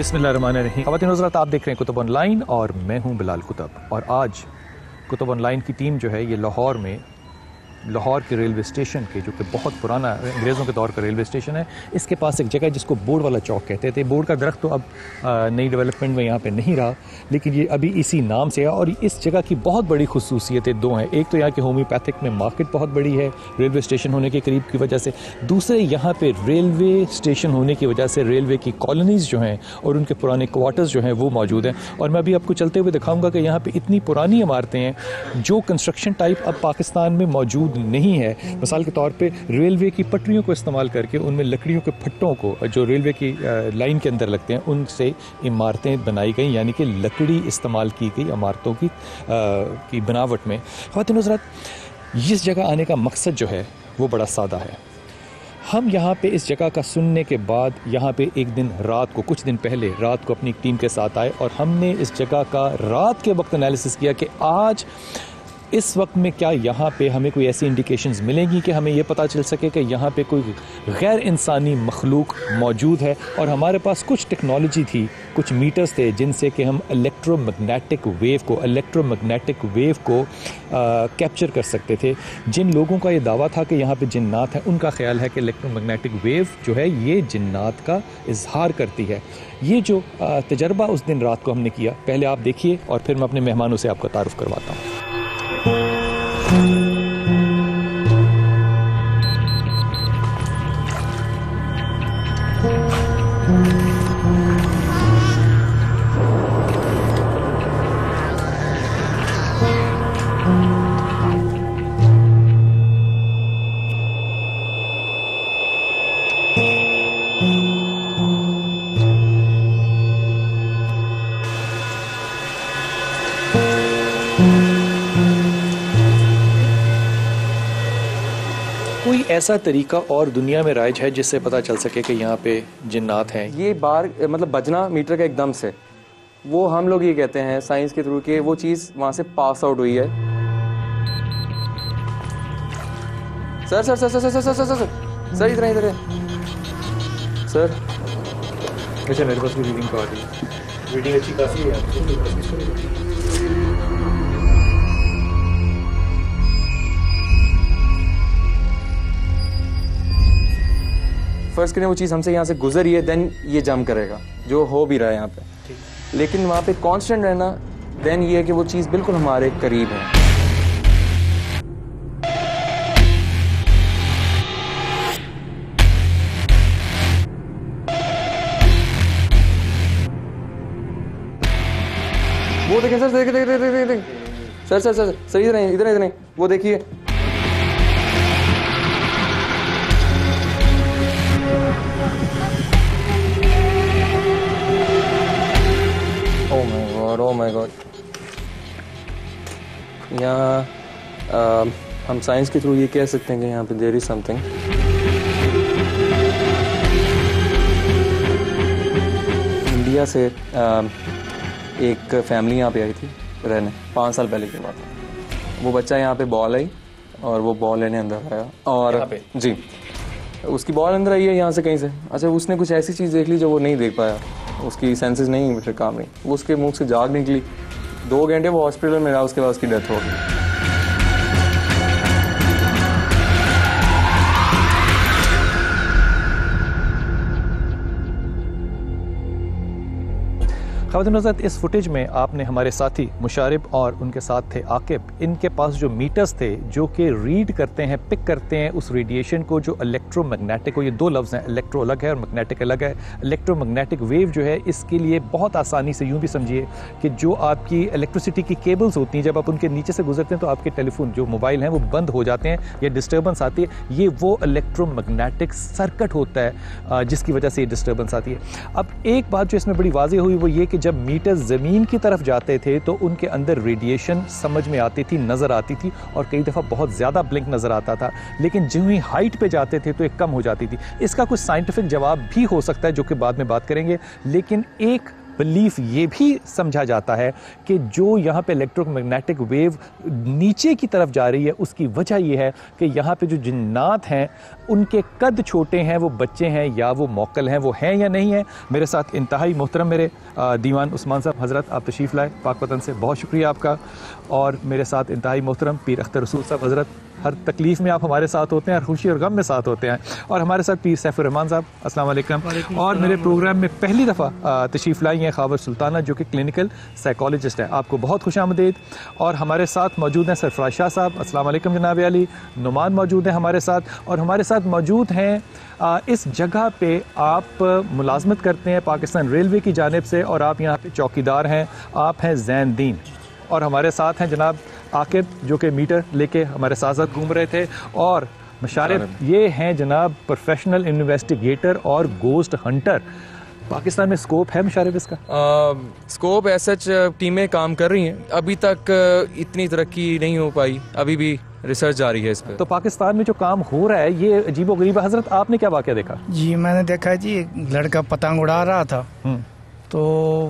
बिस्मिल्लाहिर्रहमानिर्रहीम। ख़वातीन हज़रात, आप देख रहे हैं कुतुब ऑनलाइन और मैं हूं बिलाल कुतुब। और आज कुतुब ऑनलाइन की टीम जो है ये लाहौर के रेलवे स्टेशन के, जो कि बहुत पुराना अंग्रेज़ों के दौर का रेलवे स्टेशन है, इसके पास एक जगह है जिसको बोर्ड वाला चौक कहते थे। बोर्ड का दरख्त तो अब नई डेवलपमेंट में यहाँ पे नहीं रहा, लेकिन ये अभी इसी नाम से है। और इस जगह की बहुत बड़ी खुसूसियतें दो हैं। एक तो यहाँ के होम्योपैथिक में मार्केट बहुत बड़ी है रेलवे स्टेशन होने के करीब की वजह से। दूसरे, यहाँ पर रेलवे स्टेशन होने की वजह से रेलवे की कॉलोनीज़ जो हैं और उनके पुराने क्वार्टर्स जो हैं वो मौजूद हैं। और मैं अभी आपको चलते हुए दिखाऊँगा कि यहाँ पर इतनी पुरानी इमारतें हैं जो कंस्ट्रक्शन टाइप अब पाकिस्तान में मौजूद नहीं है। मिसाल के तौर पे रेलवे की पटरियों को इस्तेमाल करके उनमें लकड़ियों के फट्टों को जो रेलवे की लाइन के अंदर लगते हैं उनसे इमारतें बनाई गई, यानी कि लकड़ी इस्तेमाल की गई इमारतों की बनावट में। ख़वातीन हज़रात, इस जगह आने का मकसद जो है वो बड़ा सादा है। हम यहाँ पे इस जगह का सुनने के बाद यहाँ पे एक दिन रात को, कुछ दिन पहले रात को अपनी टीम के साथ आए और हमने इस जगह का रात के वक्त एनालिसिस किया कि आज इस वक्त में क्या यहाँ पे हमें कोई ऐसी इंडिकेशंस मिलेंगी कि हमें ये पता चल सके कि यहाँ पे कोई गैर इंसानी मखलूक मौजूद है। और हमारे पास कुछ टेक्नोलॉजी थी, कुछ मीटर्स थे जिनसे कि हम इलेक्ट्रोमैग्नेटिक वेव को कैप्चर कर सकते थे। जिन लोगों का ये दावा था कि यहाँ पे जिन्नात है, उनका ख्याल है कि इलेक्ट्रोमैग्नेटिक वेव जो है ये जिन्नात का इजहार करती है। ये जो तजर्बा उस दिन रात को हमने किया, पहले आप देखिए और फिर मैं अपने मेहमानों से आपका तारुफ करवाता हूँ। कोई ऐसा तरीका और दुनिया में राइज है जिससे पता चल सके कि यहाँ पे जिन्नात हैं? ये बार मतलब बजना मीटर का एकदम से, वो हम लोग ये कहते हैं साइंस के थ्रू कि वो चीज़ वहाँ से पास आउट हुई है। Sir sir sir sir sir sir sir sir sir इधर सर। अच्छा, मेरे पास भी रीडिंग तो आ रही है, रीडिंग अच्छी काफ़ी है। फर्स्ट करें वो चीज़ हमसे यहाँ से गुजरी है, देन ये जम करेगा जो हो भी रहा है यहाँ पे। लेकिन वहाँ पे कांस्टेंट रहना, देन ये है कि वो चीज़ बिल्कुल हमारे करीब है। वो देखें सर, देख सर सर सर सर इधर नहीं वो देखिए। Oh my God, यहाँ हम साइंस के थ्रू ये कह सकते हैं कि यहाँ पे देयर इज समथिंग। इंडिया से एक फैमिली यहाँ पे आई थी रहने 5 साल पहले की बात है। वो बच्चा यहाँ पे बॉल आई और वो बॉल लेने अंदर आया और जी उसकी बॉल अंदर आई है यहाँ से कहीं से। अच्छा, उसने कुछ ऐसी चीज़ देख ली जो वो नहीं देख पाया, उसकी सेंसेस नहीं फिर काम नहीं, वो उसके मुंह से जाग निकली। 2 घंटे वो हॉस्पिटल में रहा, उसके बाद उसकी डेथ हो गई। ख़वातीन हज़रात, इस फुटेज में आपने हमारे साथी मुशारिब और उनके साथ थे आकिब, इनके पास जो मीटर्स थे जो कि रीड करते हैं, पिक करते हैं उस रेडिएशन को जो इलेक्ट्रोमैग्नेटिक को, ये 2 लफ्ज़ हैं, इलेक्ट्रो अलग है और मैग्नेटिक अलग है। इलेक्ट्रोमैग्नेटिक वेव जो है इसके लिए बहुत आसानी से यूँ भी समझिए कि जो आपकी इलेक्ट्रिसिटी की केबल्स होती हैं, जब आप उनके नीचे से गुजरते हैं तो आपके टेलीफोन जो मोबाइल हैं वो बंद हो जाते हैं या डिस्टर्बेंस आती है। ये वो इलेक्ट्रोमैग्नेटिक सर्किट होता है जिसकी वजह से ये डिस्टर्बेंस आती है। अब एक बात जो इसमें बड़ी वाज़ेह हुई वो ये कि जब मीटर ज़मीन की तरफ जाते थे तो उनके अंदर रेडिएशन समझ में आती थी, नज़र आती थी और कई दफ़ा बहुत ज़्यादा ब्लिंक नज़र आता था। लेकिन जो ही हाइट पे जाते थे तो एक कम हो जाती थी। इसका कुछ साइंटिफिक जवाब भी हो सकता है जो कि बाद में बात करेंगे, लेकिन एक बिलीफ ये भी समझा जाता है कि जो यहाँ पे इलेक्ट्रोमैग्नेटिक वेव नीचे की तरफ जा रही है उसकी वजह ये है कि यहाँ पे जो जिन्नात हैं उनके कद छोटे हैं, वो बच्चे हैं या वो मौकल हैं, वो हैं या नहीं है। मेरे साथ इंतहाई मोहतरम मेरे दीवान उस्मान साहब हज़रत, आप तशरीफ़ लाए पाक वतन से, बहुत शुक्रिया आपका। और मेरे साथ इंतहाई मोहतरम पीर अख्तर रसूल साहब हज़रत, हर तकलीफ़ में आप हमारे साथ होते हैं, हर खुशी और गम में साथ होते हैं। और हमारे साथ पीर सैफुर रहमान साहब, अस्सलाम वालेकुम। और मेरे प्रोग्राम में पहली दफ़ा तशरीफ़ लाई हैं ख़ावर सुल्ताना, जो कि क्लिनिकल साइकोलॉजिस्ट हैं, आपको बहुत खुशामदीद। और हमारे साथ मौजूद हैं सरफराज शाह साहब, अस्सलाम वालेकुम जनाब अली। नुमान मौजूद हैं हमारे साथ, और हमारे साथ मौजूद हैं इस जगह पे आप मुलाजमत करते हैं पाकिस्तान रेलवे की जानिब से, और आप यहाँ पे चौकीदार हैं, आप हैं ज़ैन दीन। और हमारे साथ हैं जनाब आकिब, जो कि मीटर लेके हमारे साथ साथ घूम रहे थे। और मुशारिफ, ये हैं जनाब प्रोफेशनल इन्वेस्टिगेटर और गोस्ट हंटर। पाकिस्तान में स्कोप है मुशारिफ इसका? स्कोप ऐसा टीमें काम कर रही हैं, अभी तक इतनी तरक्की नहीं हो पाई, अभी भी रिसर्च जारी है इस पर। तो पाकिस्तान में जो काम हो रहा है ये अजीबो-गरीब। हज़रत, आपने क्या वाक़या देखा? जी मैंने देखा जी, एक लड़का पतंग उड़ा रहा था, तो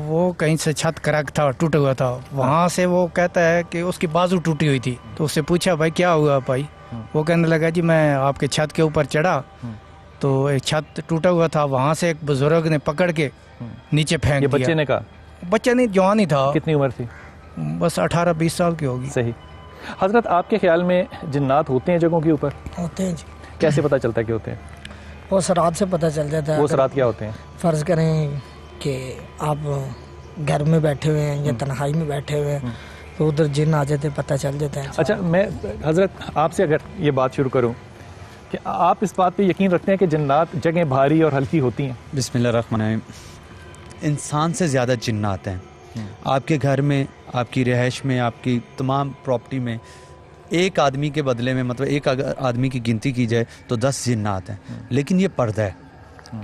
वो कहीं से छत क्रैक था, टूटा हुआ था, वहाँ से वो कहता है कि उसकी बाजू टूटी हुई थी। तो उससे पूछा भाई क्या हुआ भाई? वो कहने लगा जी मैं आपके छत के ऊपर चढ़ा तो एक छत टूटा हुआ था, वहाँ से एक बुजुर्ग ने पकड़ के नीचे फेंक दिया। बच्चे ने कहा? बच्चा नहीं, जवान ही था। कितनी उम्र थी? बस 18-20 साल की होगी। सही। हज़रत, आपके ख्याल में जिन्नात होते हैं जगहों के ऊपर? होते हैं जी। कैसे पता चलता है कि होते हैं? वो सरात से पता चल जाता है। वो सरात क्या होते हैं? फ़र्ज़ करें कि आप घर में बैठे हुए हैं या तन्हाई में बैठे हुए हैं, तो उधर जिन आ जाते पता चल जाता है। अच्छा, मैं हज़रत आपसे अगर ये बात शुरू करूं कि आप इस बात पे यकीन रखते हैं कि जिन्नात जगह भारी और हल्की होती हैं? बिस्मिल्लाहिर्रहमानिर्रहीम। इंसान से ज़्यादा जिन्नात हैं। आपके घर में, आपकी रिहाइश में, आपकी तमाम प्रॉपर्टी में एक आदमी के बदले में, मतलब एक अगर आदमी की गिनती की जाए तो 10 जिन्नात हैं। लेकिन ये पर्दा है,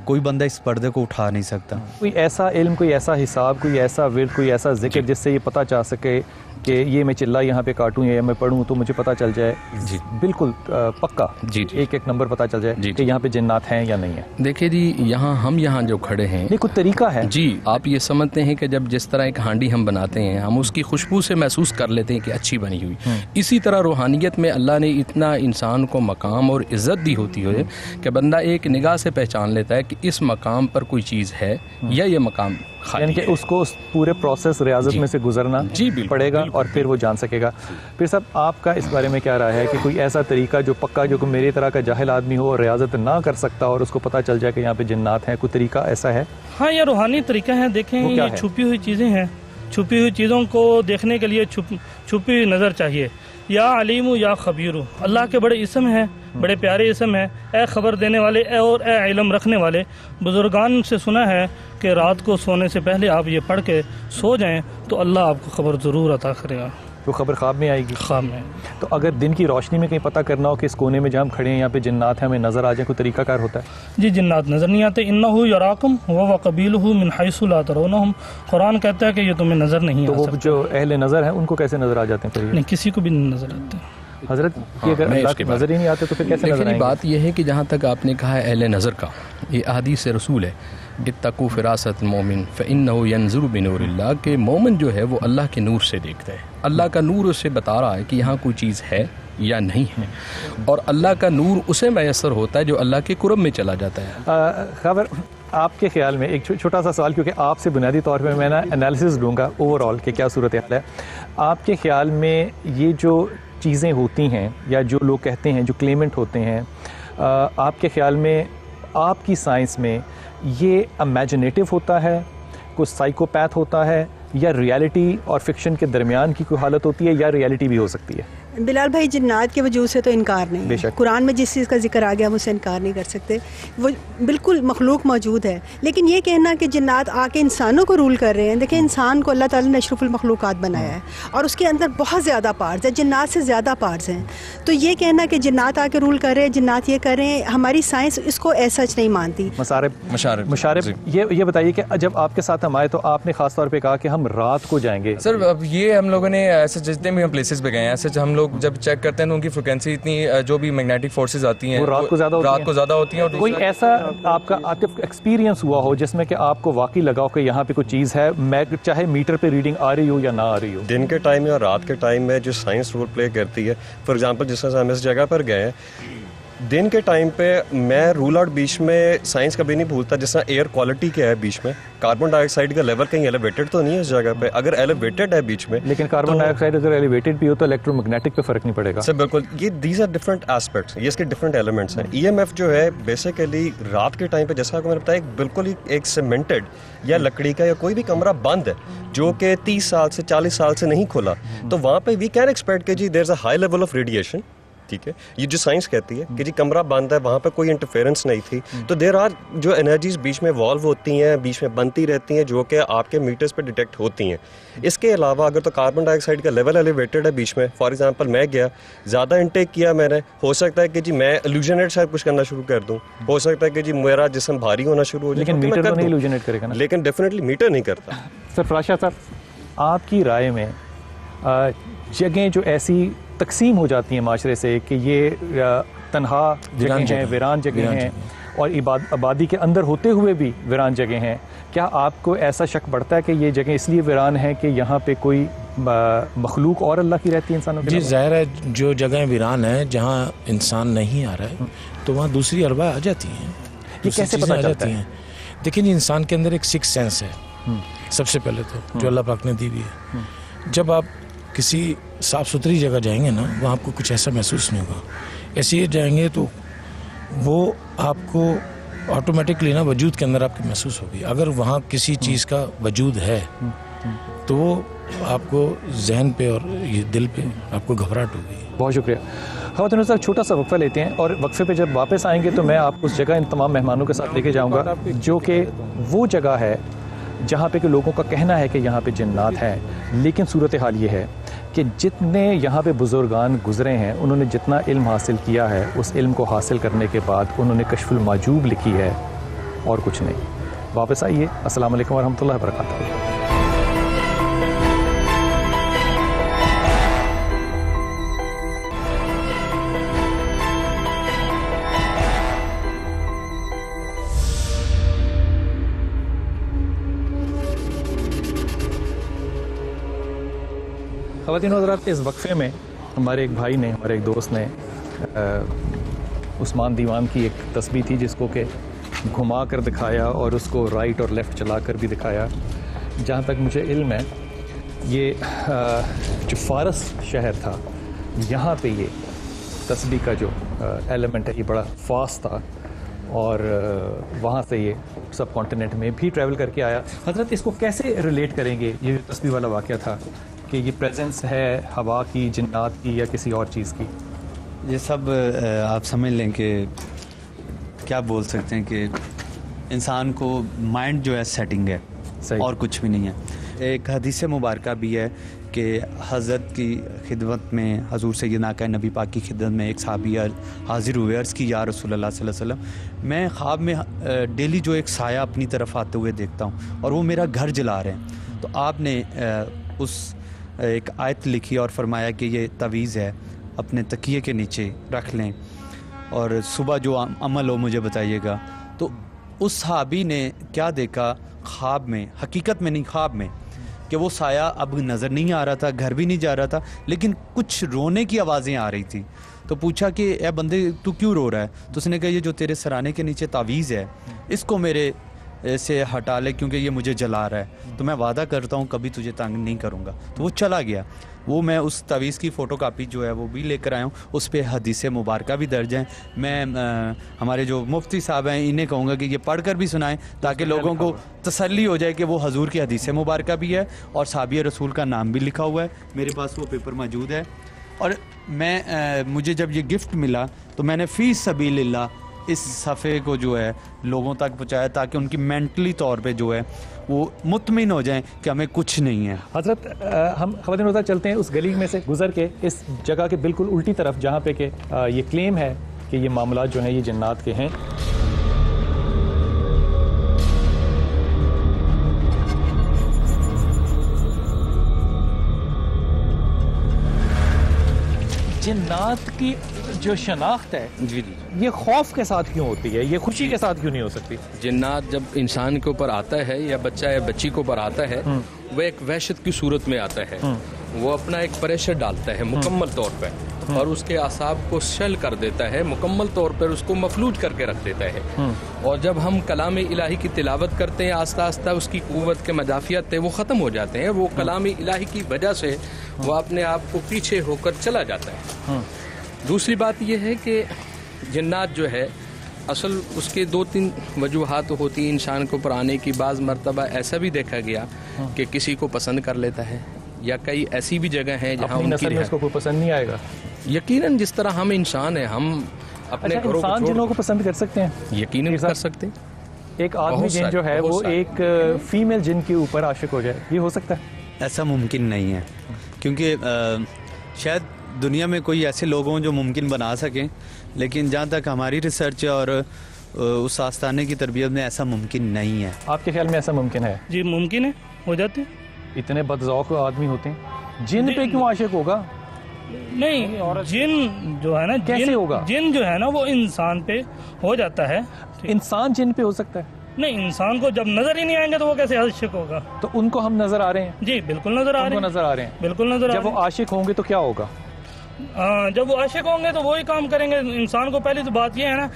कोई बंदा इस पर्दे को उठा नहीं सकता। कोई ऐसा इल्म, कोई ऐसा हिसाब, कोई ऐसा विर्द, कोई ऐसा जिक्र जिससे ये पता चल सके कि ये मैं चिल्ला यहाँ पे काटूँ या मैं पढ़ूँ तो मुझे पता चल जाए जी बिल्कुल पक्का जी जी एक नंबर पता चल जाए जी कि यहाँ पे जिन्नात हैं या नहीं है? देखिए जी, हम यहाँ जो खड़े हैं, नहीं कुछ तरीका है जी। आप ये समझते हैं कि जब जिस तरह एक हांडी हम बनाते हैं, हम उसकी खुशबू से महसूस कर लेते हैं कि अच्छी बनी हुई, इसी तरह रूहानियत में अल्लाह ने इतना इंसान को मकाम और इज़्ज़त दी होती है कि बंदा एक निगाह से पहचान लेता है कि इस मकाम पर कोई चीज़ है या ये मकाम यानी कि उसको उस पूरे प्रोसेस रियाजत में से गुजरना पड़ेगा और फिर वो जान सकेगा। फिर साहब, आपका इस बारे में क्या राय है कि कोई ऐसा तरीका जो पक्का, जो मेरी तरह का जाहिल आदमी हो और रियाजत ना कर सकता और उसको पता चल जाए कि यहाँ पे जिन्नात हैं, कोई तरीका ऐसा है? हाँ, ये रूहानी तरीका है। देखें, ये छुपी हुई चीज़ें हैं। छुपी हुई चीज़ों को देखने के लिए छुपी हुई नज़र चाहिए। या अलीमु या खबीरू, अल्लाह के बड़े इसम हैं, बड़े प्यारे इसम हैं। ए खबर देने वाले और ए इल्म रखने वाले। बुजुर्गान से सुना है कि रात को सोने से पहले आप ये पढ़ के सो जाएं तो अल्लाह आपको खबर ज़रूर अता करेगा। वो खबर ख्वाब में आएगी? ख्वाब में। तो अगर दिन की रोशनी में कहीं पता करना हो कि इस कोने में जहाँ हम खड़े हैं यहाँ पे जिन्नात हैं, हमें नज़र आ जाए, कोई तरीकाकार होता है? जी, जिन्नात नज़र नहीं आते। इन्नहु यराकुम व कबीलुहु मिन हैसु ला तरौनहुम। कुरान कहता है कि ये तुम्हें नज़र नहीं तो आ वो सकते। जो अहले नज़र हैं उनको कैसे नज़र आ जाते हैं? नहीं, किसी को भी नहीं नज़र आते। हज़रत, अगर नज़र ही नहीं आते तो फिर कैसे नज़र आएंगे? बात यह है कि जहाँ तक आपने कहा है अहले नज़र का, ये अहदीस रसूल है, इत्तकू फिरासत मोमिन फ़इन्नहु यंज़ुरु बिनूरिल्लाह, के मोमिन जो है वो अल्लाह के नूर से देखता है। अल्लाह का नूर उसे बता रहा है कि यहाँ कोई चीज़ है या नहीं है, और अल्लाह का नूर उसे मैसर होता है जो अल्लाह के कुरब में चला जाता है। खबर, आपके ख्याल में एक छोटा सा सवाल, क्योंकि आपसे बुनियादी तौर पर मैं ना एनालिसिस लूँगा ओवरऑल कि क्या सूरत हाल है। आपके ख्याल में ये जो चीज़ें होती हैं या जो लोग कहते हैं, जो क्लेमेंट होते हैं, आपके ख्याल में, आपकी साइंस में ये इमेजिनेटिव होता है, कुछ साइकोपैथ होता है, या रियलिटी और फिक्शन के दरमियान की कोई हालत होती है, या रियलिटी भी हो सकती है? बिलाल भाई, जिन्नात के वजूद से तो इनकार नहीं है। कुरान में जिस चीज़ का जिक्र आ गया हम उससे इनकार नहीं कर सकते, वो बिल्कुल मखलूक मौजूद है। लेकिन ये कहना कि जिन्नात आके इंसानों को रूल कर रहे हैं, देखिए इंसान को अल्लाह ताला ने अशरफुल मखलूक़ात बनाया है और उसके अंदर बहुत ज़्यादा पार्ट्स हैं, जिन्नात से ज़्यादा पार्ट्स हैं। तो ये कहना कि जिन्नात आके रूल कर रहे हैं, जिन्नात ये कर रहे हैं, हमारी साइंस इसको ऐसा नहीं मानती। मुशारिफ, ये बताइए कि जब आपके साथ हम आए तो आपने ख़ास तौर पर कहा कि हम रात को जाएंगे। सर, अब ये हम लोगों ने ऐसे जितने भी हम प्लेसेस पे गए हैं, ऐसे हम लोग लोग जब चेक करते हैं तो उनकी फ्रिक्वेंसी इतनी जो भी मैग्नेटिक फोर्सेज आती हैं वो रात को ज़्यादा होती हैं। और कोई ऐसा आपका आतिफ एक्सपीरियंस हुआ हो जिसमें कि आपको वाकई लगा हो कि यहाँ पे कोई चीज़ है, मैं चाहे मीटर पे रीडिंग आ रही हो या ना आ रही हो? दिन के टाइम में और रात के टाइम में जो साइंस रोल प्ले करती है, फॉर एग्जांपल जिस तरह से हम इस जगह पर गए हैं, दिन के टाइम पे मैं रूल आउट बीच में साइंस कभी नहीं भूलता। जिस तरह एयर क्वालिटी क्या है बीच में, कार्बन डाइऑक्साइड का लेवल कहीं एलिवेटेड तो नहीं है इस जगह पे। अगर एलिवेटेड है बीच में, लेकिन कार्बन डाइऑक्साइड अगर एलिवेटेड भी हो तो इलेक्ट्रोमैग्नेटिक पे फर्क नहीं पड़ेगा सर। बिल्कुल, ये दीज आर डिफरेंट एस्पेक्ट्स, ये इसके डिफरेंट एलिमेंट्स हैं। ईएमएफ जो है बेसिकली रात के टाइम पे, जैसा आपको मैंने बताया, बिल्कुल ही एक सीमेंटेड या लकड़ी का या कोई भी कमरा बंद है जो कि 30 साल से 40 साल से नहीं खुला, तो वहाँ पे वी कैन एक्सपेक्ट कि जी there is a high level of radiation. ठीक है, ये जो साइंस कहती है कि जी कमरा बंद है, वहाँ पे कोई इंटरफेरेंस नहीं थी, तो देयर आर जो एनर्जीज बीच में वॉल्व होती हैं, बीच में बनती रहती हैं, जो कि आपके मीटर्स पे डिटेक्ट होती हैं। इसके अलावा अगर तो कार्बन डाइऑक्साइड का लेवल एलिवेटेड है बीच में, फॉर एग्जांपल मैं गया, ज़्यादा इनटेक किया मैंने, हो सकता है कि जी मैं इल्यूजनेट शायद कुछ करना शुरू कर दूँ, हो सकता है कि जी मेरा जिस्म भारी होना शुरू हो जाए, लेकिन मीटर तो नहीं इल्यूजनेट करेगा ना। लेकिन डेफिनेटली मीटर नहीं करता। सर फराशा सर, आपकी राय में जगहें जो ऐसी तकसीम हो जाती हैं माशरे से कि ये तन्हा जगह हैं, वीरान जगह हैं, और आबादी के अंदर होते हुए भी वीरान जगह हैं, क्या आपको ऐसा शक बढ़ता है कि ये जगह इसलिए वीरान है कि यहाँ पे कोई मखलूक और अल्लाह की रहती है इंसानों के? जी ज़ाहिर है, जो जगह वीरान है जहाँ इंसान नहीं आ रहा है तो वहाँ दूसरी अरबा आ जाती हैं। ये कैसे पता चलता है? देखिए, इंसान के अंदर एक सिक्स सेंस है सबसे पहले तो, जो अल्लाह पाक ने दी हुई है। जब आप किसी साफ़ सुथरी जगह जाएंगे ना, वहाँ आपको कुछ ऐसा महसूस नहीं होगा। ऐसे ही जाएंगे तो वो आपको ऑटोमेटिकली ना वजूद के अंदर आपकी महसूस होगी। अगर वहाँ किसी चीज़ का वजूद है तो वो आपको जहन पे और ये दिल पे आपको घबराहट होगी। बहुत शुक्रिया। ख़वातीन सर, छोटा सा वक्फा लेते हैं और वक्फे पे जब वापस आएंगे तो मैं आपको उस जगह इन तमाम मेहमानों के साथ लेके जाऊँगा जो कि वो जगह है जहाँ पे कि लोगों का कहना है कि यहाँ पे जिन्नात हैं, लेकिन सूरत हाल ये है कि जितने यहाँ पे बुज़ुर्गान गुज़रे हैं, उन्होंने जितना इल्म हासिल किया है, उस इल्म को हासिल करने के बाद उन्होंने कश्फुल माजूब लिखी है और कुछ नहीं। वापस आइए। अस्सलाम वालेकुम वरहमतुल्लाहि वबरकातुहू। ख़वातीन हज़रात, इस वक्फे में हमारे एक भाई ने, हमारे एक दोस्त ने उस्मान दीवान की एक तस्बीह थी जिसको कि घुमा कर दिखाया और उसको राइट और लेफ़्ट चला कर भी दिखाया। जहाँ तक मुझे इल्म है, ये जो फ़ारस शहर था, यहाँ पे ये तस्बीह का जो एलिमेंट है ये बड़ा फास्ट था और वहाँ से ये सब कॉन्टिनेंट में भी ट्रैवल करके आया। हज़रत, इसको कैसे रिलेट करेंगे, ये जो तस्बीह वाला वाक़या था, कि ये प्रेजेंस है हवा की, जिन्नात की या किसी और चीज़ की? ये सब आप समझ लें कि क्या बोल सकते हैं कि इंसान को माइंड जो है सेटिंग है, सही, और कुछ भी नहीं है। एक हदीस मुबारका भी है कि हज़रत की खिदमत में, हजूर सैयदना आका नबी पाक की खिदमत में एक सहाबी हाजिर हुए, अर्ज़ की या रसूलल्लाह सल्लल्लाहु अलैहि वसल्लम, मैं ख्वाब में डेली जो एक साया अपनी तरफ आते हुए देखता हूँ और वो मेरा घर जला रहे हैं। तो आपने उस एक आयत लिखी और फरमाया कि ये तवीज़ है, अपने तकिए के नीचे रख लें और सुबह जो अमल हो मुझे बताइएगा। तो उस सहाबी ने क्या देखा ख्वाब में, हकीकत में नहीं, ख्वाब में, कि वो साया अब नज़र नहीं आ रहा था, घर भी नहीं जा रहा था, लेकिन कुछ रोने की आवाज़ें आ रही थी। तो पूछा कि ए बंदे, तू क्यों रो रहा है? तो उसने कहा, ये जो तेरे सराने के नीचे तावीज़ है, इसको मेरे से हटा ले, क्योंकि ये मुझे जला रहा है, तो मैं वादा करता हूँ कभी तुझे तंग नहीं करूँगा। तो वो चला गया। वो मैं उस तवीज़ की फ़ोटो कापी जो है वो भी लेकर आया हूँ, उस पर हदीस मुबारका भी दर्ज हैं। मैं हमारे जो मुफ्ती साहब हैं इन्हें कहूँगा कि ये पढ़ कर भी सुनाएं ताकि लोगों को तसल्ली हो जाए कि वो हजूर की हदीस मुबारका भी है और साहबी रसूल का नाम भी लिखा हुआ है। मेरे पास वो पेपर मौजूद है और मैं मुझे जब ये गिफ्ट मिला तो मैंने फ़ी सबीलिल्लाह इस सफ़े को जो है लोगों तक पहुँचाया ताकि उनकी मेंटली तौर पे जो है वो मुतमिन हो जाएं कि हमें कुछ नहीं है। हज़रत, हम ख़वातीन हज़रात चलते हैं उस गली में से गुज़र के इस जगह के बिल्कुल उल्टी तरफ, जहाँ पे कि ये क्लेम है कि ये मामलात जो हैं ये जन्नात के हैं। जिन्नात की जो शनाख्त है जी जी ये खौफ के साथ क्यों होती है, ये खुशी के साथ क्यों नहीं हो सकती? जिन्नात जब इंसान के ऊपर आता है या बच्चा या बच्ची के ऊपर आता है वह एक वहशत की सूरत में आता है। वो अपना एक प्रेशर डालता है मुकम्मल तौर पर और उसके आसाब को शल कर देता है, मुकम्मल तौर पर उसको मफलूज करके रख देता है। और जब हम कलाम इलाही की तिलावत करते हैं आस्ता आस्ता उसकी क़ुव्वत के मदाफ़ियत वो ख़त्म हो जाते हैं। वो कलाम इलाही की वजह से वो अपने आप को पीछे होकर चला जाता है। दूसरी बात यह है कि जिन्नात जो है असल उसके 2-3 वजूहात होती हैं इंसान के ऊपर आने की। बाज़ मरतबा ऐसा भी देखा गया कि किसी को पसंद कर लेता है या कई ऐसी भी जगह हैं जहाँ उनकी नस्ल को पसंद नहीं आएगा। यकीनन जिस तरह हम इंसान हैं हम अपने घरों को इंसान जिनों को पसंद कर सकते हैं, यकीनन कर सकते हैं। एक आदमी जिन जो है वो एक फीमेल जिन के ऊपर आशिक हो जाए, ये हो सकता है? ऐसा मुमकिन नहीं है, क्योंकि शायद दुनिया में कोई ऐसे लोग हों जो मुमकिन बना सकें, लेकिन जहाँ तक हमारी रिसर्च और उस आस्ताने की तरबियत में ऐसा मुमकिन नहीं है। आपके ख्याल में ऐसा मुमकिन है? जी मुमकिन है, हो जाते हैं। इतने बदज़ौक़ आदमी होते हैं, जिन पे क्यों आशिक होगा? नहीं, जिन जो है ना, कैसे होगा? जिन जो है ना वो इंसान पे हो जाता है। इंसान जिन पे हो सकता है? नहीं, इंसान को जब नजर ही नहीं आएंगे तो वो कैसे आशिक होगा? तो उनको हम नजर आ रहे हैं? जी बिल्कुल नजर आ रहे हैं, नजर आ रहे हैं, बिल्कुल नजर आ रहे हैं। जब वो आशिक होंगे तो क्या होगा? जब वो आशिक होंगे तो वही काम करेंगे। इंसान को पहली तो बात यह है ना,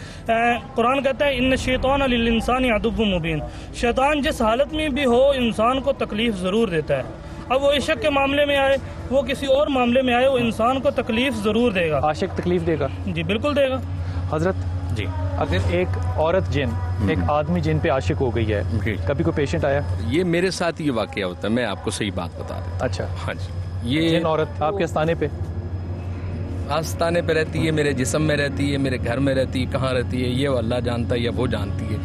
कुरान कहता है इन्न शैतान लिल इंसानी अदुव्वुम मुबीन। शैतान जिस हालत में भी हो इंसान को तकलीफ ज़रूर देता है। अब वो इश्क के मामले में आए, वो किसी और मामले में आए, वो इंसान को तकलीफ ज़रूर देगा। आशिक तकलीफ देगा? जी बिल्कुल देगा। हजरत जी, अगर एक औरत जिन एक आदमी जिन पे आशिक हो गई है, कभी कोई पेशेंट आया? ये मेरे साथ ये वाकया होता है, मैं आपको सही बात बता देता। अच्छा, हाँ जी। ये जिन औरत आपके आस्थाने पे आस्थाने पे रहती है, मेरे जिस्म में रहती है, मेरे घर में रहती है, कहाँ रहती है ये अल्लाह जानता है या वो जानती है,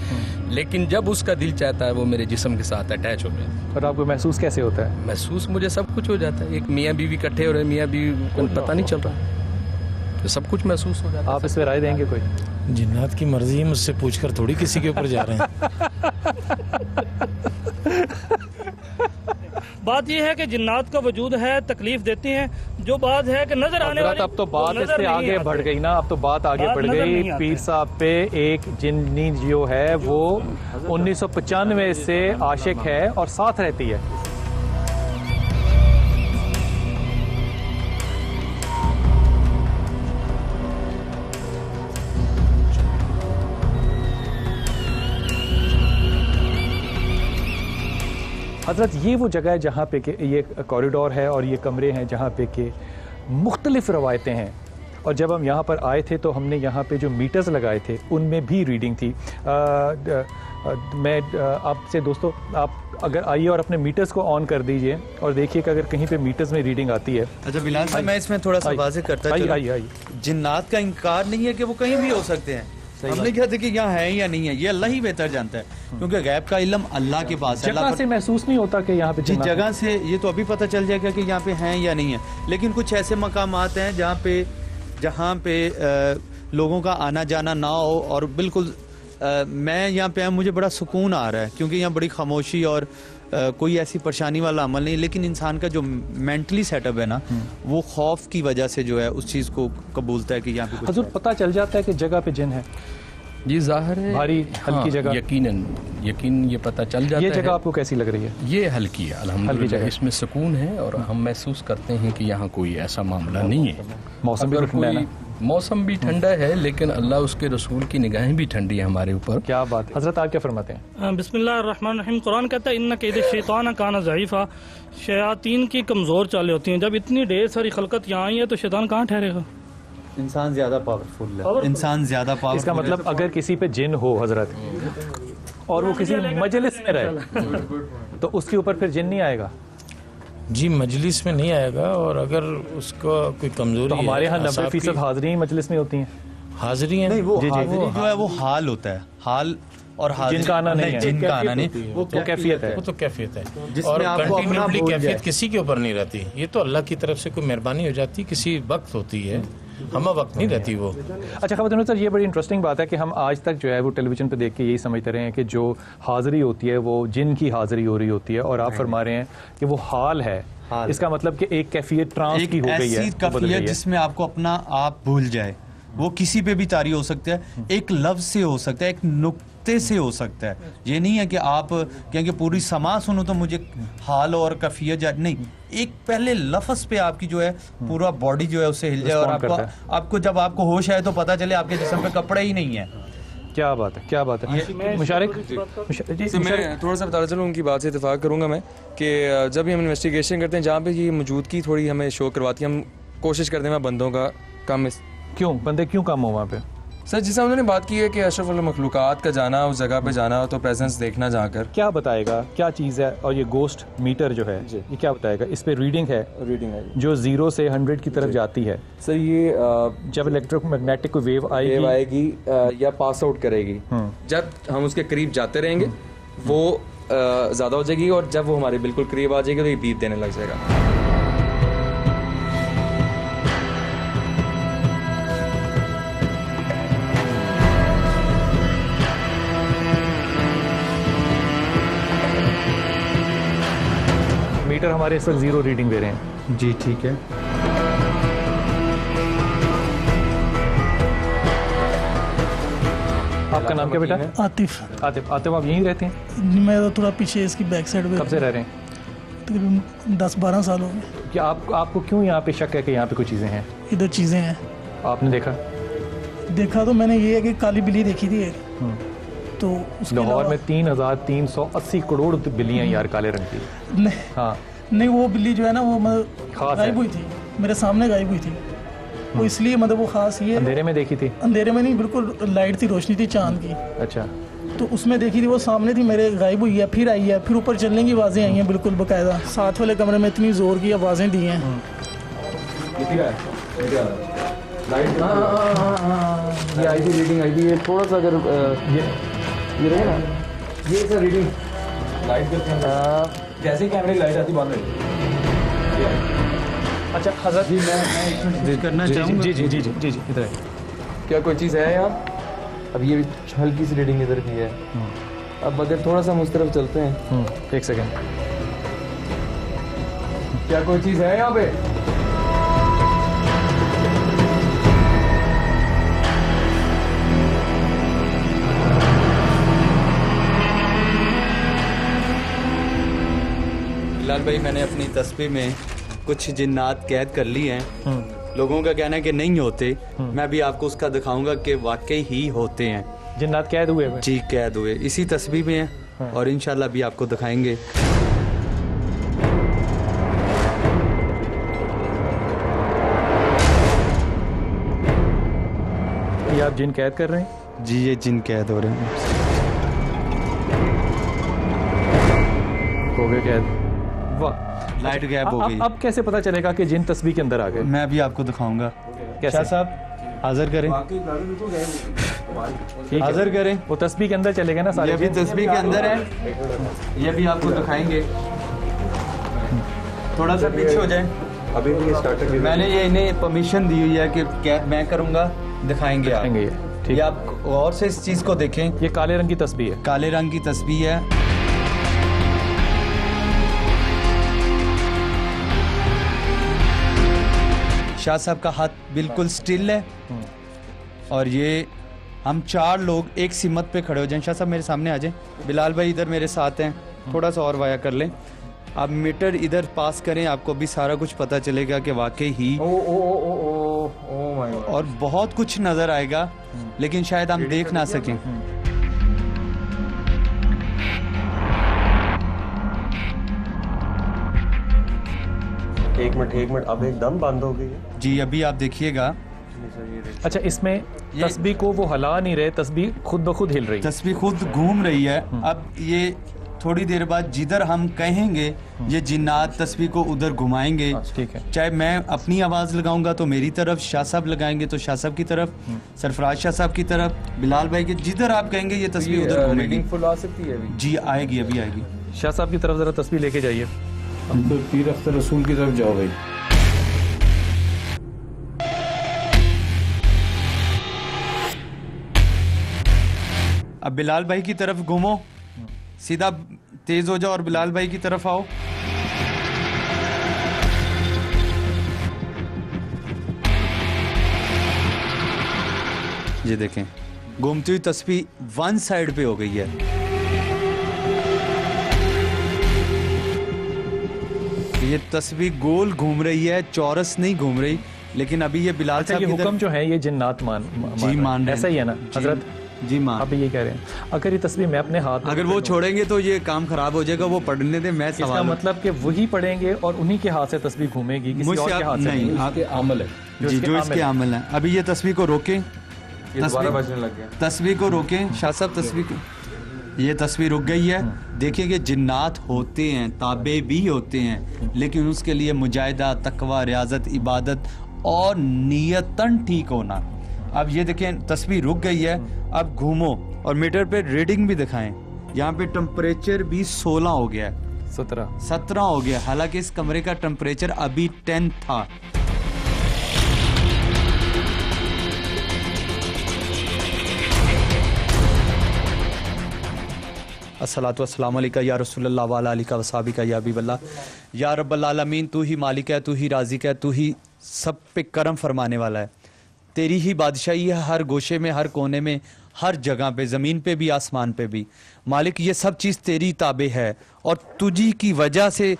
लेकिन जब उसका दिल चाहता है वो मेरे जिस्म के साथ अटैच हो जाता है। और आपको महसूस कैसे होता है? महसूस मुझे सब कुछ हो जाता है। एक मियाँ बीवी इकट्ठे हो रहे, मियाँ बीवी को पता नहीं चल रहा, तो सब कुछ महसूस हो जाता है। आप इस पर राय देंगे? कोई जिन्नात की मर्जी है, मुझसे पूछकर थोड़ी किसी के ऊपर जा रहे हैं। बात यह है कि जिन्नात का वजूद है, तकलीफ देती हैं। जो बात है कि नजर आने वाली, अब तो बात इससे आगे बढ़ गई ना, अब तो बात आगे बढ़ गई। पीर साहब पे एक जिन्नी जो है वो 1995 से आशिक है और साथ रहती है। हज़रत ये वो जगह है जहाँ पे कि ये कॉरिडोर है और ये कमरे हैं जहाँ पे कि मुख्तलिफ़ रवायतें हैं। और जब हम यहाँ पर आए थे तो हमने यहाँ पे जो मीटर्स लगाए थे उनमें भी रीडिंग थी। मैं आपसे दोस्तों, आप अगर आइए और अपने मीटर्स को ऑन कर दीजिए और देखिए कि अगर कहीं पे मीटर्स में रीडिंग आती है। अच्छा बिलाल साहब, मैं इसमें थोड़ा सा वाज़ेह करता हूं, जिन्नात का इनकार नहीं है कि वो कहीं भी हो सकते हैं। हमने क्या था कि यहाँ है या नहीं है, ये अल्लाह ही बेहतर जानता है, क्योंकि गैब का इल्म अल्लाह के पास है। जगह से महसूस नहीं होता कि यहाँ पे, जिस जगह से ये तो अभी पता चल जाएगा कि यहाँ पे हैं या नहीं है, लेकिन कुछ ऐसे मकामात हैं जहाँ पे लोगों का आना जाना ना हो और बिल्कुल मैं यहाँ पे मुझे बड़ा सुकून आ रहा है, क्योंकि यहाँ बड़ी खामोशी और कोई ऐसी परेशानी वाला अमल नहीं। लेकिन इंसान का जो मेंटली सेटअप है ना, वो खौफ की वजह से जो है उस चीज़ को कबूलता है कि यहाँ पे हुजूर पता चल जाता है कि जगह पे जिन है। जी जाहिर है, भारी हल्की जगह, यकीन ये पता चल जाता है। ये जगह आपको कैसी लग रही है? ये हल्की है अल्हम्दुलिल्लाह, इसमें सुकून है और हम महसूस करते हैं कि यहाँ कोई ऐसा मामला नहीं है। मौसम भी ठंडा है ना? मौसम भी ठंडा है, लेकिन अल्लाह उसके रसूल की निगाहें भी ठंडी है हमारे ऊपर। क्या बात है। हजरत आप क्या फरमाते हैं? बिस्मिल्लाहिर्रहमानिर्रहीम। कुरान कहता है इन्ना कैद शैतान काना ज़ईफ़ा, शयातीन की कमज़ोर चालें होती हैं। जब इतनी ढेर सारी खलकत यहाँ आई है तो शैतान कहाँ ठहरेगा? इंसान ज्यादा पावरफुल है, इंसान ज्यादा पावरफुल। इसका मतलब अगर किसी पे जिन हो हजरत और वो किसी मजलिस में रहे तो उसके ऊपर फिर जिन नहीं आएगा? जी मजलिस में नहीं आएगा, और अगर उसको कोई कमजोरी, तो हमारे यहाँ 90% हाजिरी मजलिस में होती हैं। हाजिरी है नहीं, वो हाजिरी जो है वो हाल होता है, हाल और हाजिरी जिनका आना नहीं है, जिनका आना नहीं, वो कैफियत है, वो तो कैफियत है। जिसमें और आपको अपना कंटिन्यूअसली भूल कैफियत जाए। किसी के ऊपर नहीं रहती, ये तो अल्लाह की तरफ से कोई मेहरबानी हो जाती, किसी वक्त होती है, हम वक्त नहीं रहती वो। अच्छा खबर सर, ये बड़ी इंटरेस्टिंग बात है कि हम आज तक जो है वो टेलीविज़न पे देख के यही समझते रहे हैं कि जो हाज़िरी होती है वो जिन की हाज़िरी हो रही होती है, और आप फरमा रहे हैं कि वो हाल है। इसका मतलब कि एक कैफियत ट्रांस की हो गई है, ऐसी कैफियत जिसमें आपको अपना आप भूल जाए। वो किसी पे भी तारी हो सकता है, एक लफ्ज से हो सकता है, एक नुक्ते से हो सकता है। ये नहीं है कि आप कहेंगे पूरी समा सुनो तो मुझे हाल और कैफियत नहीं, एक पहले लफ्ज पे आपकी जो है पूरा बॉडी जो है उससे हिल जाए, और आपको जब आपको होश आए तो पता चले आपके जिस्म पे कपड़े ही नहीं है। क्या बात है, क्या बात है। मुशारिक मैं थोड़ा सा बताना चलूँ, उनकी बात से इत्तेफाक करूँगा मैं कि जब भी हम इन्वेस्टिगेशन करते हैं जहाँ पे ये मौजूदगी थोड़ी हमें शो करवाती है, हम कोशिश करते हैं बंदों का कम। क्यों बंदे क्यों कम हो वहाँ पे? सर जिस उन्होंने बात की है कि अशरफ अल मखलूकात का जाना, उस जगह पे जाना तो प्रेजेंस देखना जाकर क्या बताएगा, क्या चीज़ है? और ये गोस्ट मीटर जो है ये क्या बताएगा? इस पे रीडिंग है जो 0 से 100 की तरफ जाती है। सर ये जब इलेक्ट्रोमैग्नेटिक कोई वेव आएगी या पास आउट करेगी, जब हम उसके करीब जाते रहेंगे वो ज़्यादा हो जाएगी, और जब वो हमारे बिल्कुल करीब आ जाएगी तो ये बीप देने लग जाएगा। मीटर हमारे इस वक्त 0 रीडिंग दे रहे हैं। जी ठीक है। आपका नाम क्या बेटा? आतिफ। आतिफ, आतिफ आप यहीं रहते हैं? मैं तो थोड़ा पीछे इसकी बैक साइड में। कब से रह रहे हैं? तकरीबन 10-12 साल हो गए। क्या आपको क्यों यहाँ पे शक है कि यहाँ पे कुछ चीज़ें हैं? इधर चीज़ें हैं। आपने देखा तो मैंने ये है कि काली बिल्ली देखी थी एक, तो लाहौर में 3,380 करोड़ बिल्लियाँ यार काले रंग की। नहीं, हाँ नहीं वो बिल्ली जो है ना वो मतलब गायब हुई थी, मेरे सामने गायब हुई थी। वो इसलिए मतलब वो खास ये अंधेरे में देखी थी? अंधेरे में नहीं, बिल्कुल लाइट थी, रोशनी थी चांद की। अच्छा, तो उसमें देखी थी, वो सामने थी, मेरे गायब हुई है, फिर आई है, फिर ऊपर चलने की आवाज़ें आई हैं बिल्कुल बाकायदा। साथ वाले कमरे में इतनी जोर की आवाज़ें दी हैं। ये आई थी रीडिंग आई थी, ये थोड़ा सा अगर ये रहे ना, ये सर रीडिंग लाइट जैसे ही कैमरे लाइट आती बंद हो। अच्छा हज़रत जी मैं करना चाहूँगा। जी जी जी जी जी जी इधर है। क्या कोई चीज़ है यहाँ? अब ये हल्की सी रीडिंग इधर की है। अब अगर थोड़ा सा उस तरफ चलते हैं, एक सेकेंड। क्या कोई चीज़ है यहाँ पे? बिलाल भाई मैंने अपनी तस्बीह में कुछ जिन्नात कैद कर ली हैं। लोगों का कहना है कि नहीं होते, मैं भी आपको उसका दिखाऊंगा कि वाकई ही होते हैं। जिन्नात कैद हुए? जी कैद हुए, इसी तस्बीह में है और इंशाल्लाह भी आपको दिखाएंगे। ये आप जिन कैद कर रहे हैं? जी ये जिन कैद हो रहे हैं। हो गए कैद? वाह, लाइट गैप हो गई। अब कैसे पता चलेगा कि जिन तस्बीह के अंदर आ गए? मैं भी आपको दिखाऊंगा। कैसे साहब हाजिर करें, हाजिर करें। वो तस्बीह के अंदर चलेगा ना सारे? ये भी तस्बीह के अंदर है, ये भी आपको दिखाएंगे। थोड़ा सा पीछे हो जाए। अभी भी स्टार्टर भी मैंने ये इन्हें परमिशन दी हुई है कि क्या मैं करूँगा, दिखाएंगे आप। ठीक है, आप और से इस चीज़ को देखें। ये काले रंग की तस्बीह है। काले रंग की तस्बीह है। शाह साहब का हाथ बिल्कुल स्टिल है और ये हम 4 लोग एक सिमत पे खड़े हो जाएं। शाह साहब मेरे सामने आ जाएं। बिलाल भाई इधर मेरे साथ हैं, थोड़ा सा और वाया कर लें। आप मीटर इधर पास करें, आपको भी सारा कुछ पता चलेगा कि वाकई ही और बहुत कुछ नज़र आएगा, लेकिन शायद हम देख ना सकें। एक मिनट अब एकदम बंद हो गई है। जी अभी आप देखिएगा। अच्छा, इसमें तस्बीह को वो हिला नहीं रहे, तस्बीह खुद ब खुद हिल रही है। तस्बीह खुद घूम रही है। अब ये थोड़ी देर बाद जिधर हम कहेंगे ये जिन्नात तस्बीह को उधर घुमाएंगे। ठीक है। चाहे मैं अपनी आवाज़ लगाऊंगा तो मेरी तरफ, शाह साहब लगाएंगे तो शाह साहब की तरफ, सरफराज शाह साहब की तरफ, बिलाल भाई के, जिधर आप कहेंगे ये तस्बीह उधर घूमेगी। फुल आ सकती है अभी? जी आएगी, अभी आएगी। शाह साहब की तरफ ज़रा तस्बीह लेके जाइए। हम तो पीर अख्तर रसूल की तरफ जाओ भाई। अब बिलाल भाई की तरफ घूमो, सीधा तेज हो जाओ और बिलाल भाई की तरफ आओ। ये देखें घूमती हुई तस्बीह वन साइड पे हो गई है। ये तस्बीह गोल घूम रही है, चौरस नहीं घूम रही। लेकिन अभी ये बिलाल साहब ये हुक्म जो है ये जिन्नात मान ऐसा ही है ना हजरत? जी मान, आप ये कह रहे हैं अगर ये तस्बीह मैं अपने हाथ में, अगर वो छोड़ेंगे तो ये काम खराब हो जाएगा। वो पढ़ने दे, मैं इसका मतलब कि वही पढ़ेंगे और उन्हीं के हाथ से तस्बीह घूमेगी, किसी और के हाथ से नहीं। आपके अमल है जो इसके अमल है। अभी ये तस्बीह को रोकें, तस्बीह को रोकें शाह साहब, तस्बीह को। ये तस्वीर रुक गई है। देखिए कि जिन्नात होते हैं, ताबे भी होते हैं, लेकिन उसके लिए मुजाहिदा, तकवा, रियाजत, इबादत और नियतन ठीक होना। अब ये देखें तस्वीर रुक गई है। अब घूमो और मीटर पे रीडिंग भी दिखाएं। यहाँ पे टेम्परेचर भी 16 हो गया है, 17 हो गया। हालांकि इस कमरे का टेम्परेचर अभी 10 था। अस्सलातु वस्सलामु अलैका या रसूलल्लाह व अला आलिका व सहाबिका या हबीबल्लाह। या रब्बल आलमीन, तू ही मालिक है, तू ही राज़िक है, तू ही सब पे करम फरमाने वाला है। तेरी ही बादशाही है हर गोशे में, हर कोने में, हर जगह पे, ज़मीन पे भी, आसमान पे भी। मालिक ये सब चीज़ तेरी ताबे है और तुझी की वजह से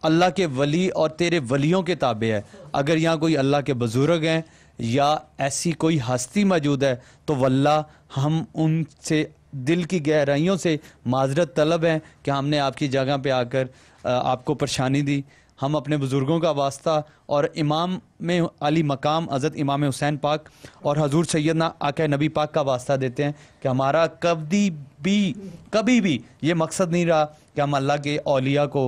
अल्लाह के वली और तेरे वलियों के ताबे है। अगर यहाँ कोई अल्लाह के बुजुर्ग हैं या ऐसी कोई हस्ती मौजूद है तो वल्लाह हम उनसे दिल की गहराइयों से माजरत तलब हैं कि हमने आपकी जगह पे आकर आपको परेशानी दी। हम अपने बुज़ुर्गों का वास्ता और इमाम में अली मकाम हज़रत इमाम हुसैन पाक और हजूर सैयदना आका नबी पाक का वास्ता देते हैं कि हमारा कभी भी ये मकसद नहीं रहा कि हम अल्लाह के औलिया को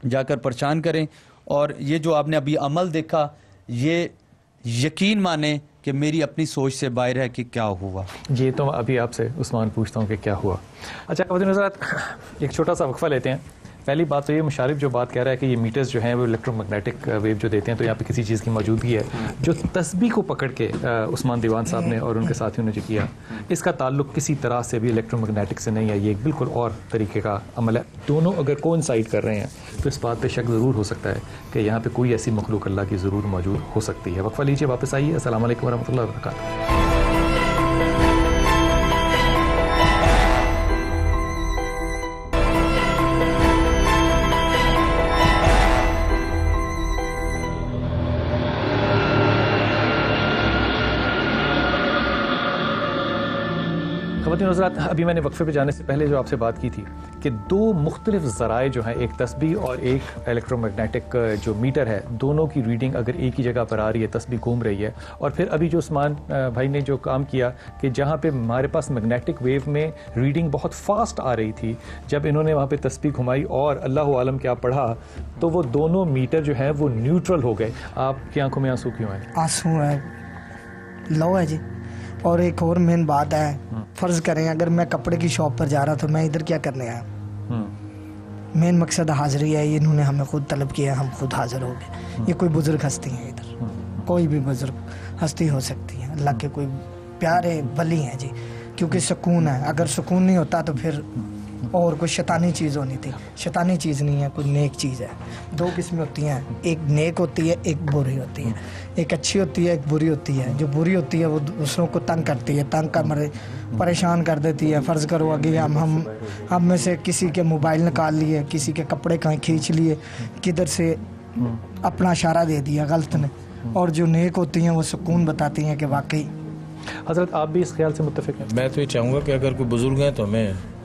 जाकर परेशान करें। और ये जो आपने अभी अमल देखा, ये यकीन माने कि मेरी अपनी सोच से बाहर है कि क्या हुआ। ये तो अभी आपसे उस्मान पूछता हूँ कि क्या हुआ। अच्छा ख़वातीन हज़रात, एक छोटा सा वक्फा लेते हैं। पहली बात तो ये, मुशारिफ जो बात कह रहा है कि ये मीटर्स जो हैं वो इलेक्ट्रोमैग्नेटिक वेव जो देते हैं, तो यहाँ पे किसी चीज़ की मौजूदगी है। जो तस्बीह को पकड़ के उस्मान दीवान साहब ने और उनके साथियों ने जो किया, इसका ताल्लुक किसी तरह से भी इलेक्ट्रोमैग्नेटिक से नहीं है। ये एक बिल्कुल और तरीके का अमल है। दोनों अगर कोइंसाइड कर रहे हैं तो इस बात पर शक ज़रूर हो सकता है कि यहाँ पर कोई ऐसी मखलूक अल्लाह की ज़रूर मौजूद हो सकती है। वक्फा लीजिए, वापस आइए। अस्सलाम वालेकुम वरहमतुल्लाहि वबरकातुहू। ख़वातीन हज़रात, अभी मैंने वक्फे पे जाने से पहले जो आपसे बात की थी कि दो मुख्तलिफ ज़राए जो हैं, एक तस्बीह और एक इलेक्ट्रोमैग्नेटिक जो मीटर है, दोनों की रीडिंग अगर एक ही जगह पर आ रही है, तस्बीह घूम रही है। और फिर अभी जो उस्मान भाई ने जो काम किया कि जहाँ पे हमारे पास मैग्नेटिक वेव में रीडिंग बहुत फास्ट आ रही थी, जब इन्होंने वहाँ पे तस्बीह घुमाई और अल्लाह आलम क्या पढ़ा, तो वो दोनों मीटर जो हैं वो न्यूट्रल हो गए। आपकी आंखों में आंसू क्यों हैं? आंसू है, लो है जी। और एक और मेन बात है, फर्ज करें अगर मैं कपड़े की शॉप पर जा रहा तो मैं इधर क्या करने आया? मेन मकसद हाजिरी है, इन्होंने हमें खुद तलब किया, हम खुद हाजिर हो गए। ये कोई बुजुर्ग हस्ती है, इधर कोई भी बुजुर्ग हस्ती हो सकती है, अल्लाह के कोई प्यारे वली हैं जी। क्योंकि सुकून है, अगर सुकून नहीं होता तो फिर और कोई शैतानी चीज़ होनी थी। शैतानी चीज़ नहीं है, कोई नेक चीज़ है। दो किस्में होती हैं, एक नेक होती है, एक बुरी होती है। एक अच्छी होती है, एक बुरी होती है। जो बुरी होती है वो दूसरों को तंग करती है, तंग कर मरे परेशान कर देती है। फ़र्ज़ करो अगर हम में से किसी के मोबाइल निकाल लिए, किसी के कपड़े कहीं खींच लिए, किधर से अपना इशारा दे दिया गलत ने। और जो नेक होती हैं वो सुकून बताती हैं कि वाकई। हज़रत आप भी इस ख्याल से मुत्तफ़िक़ हैं? मैं तो ये चाहूँगा कि अगर कोई बुज़ुर्ग हैं तो हमें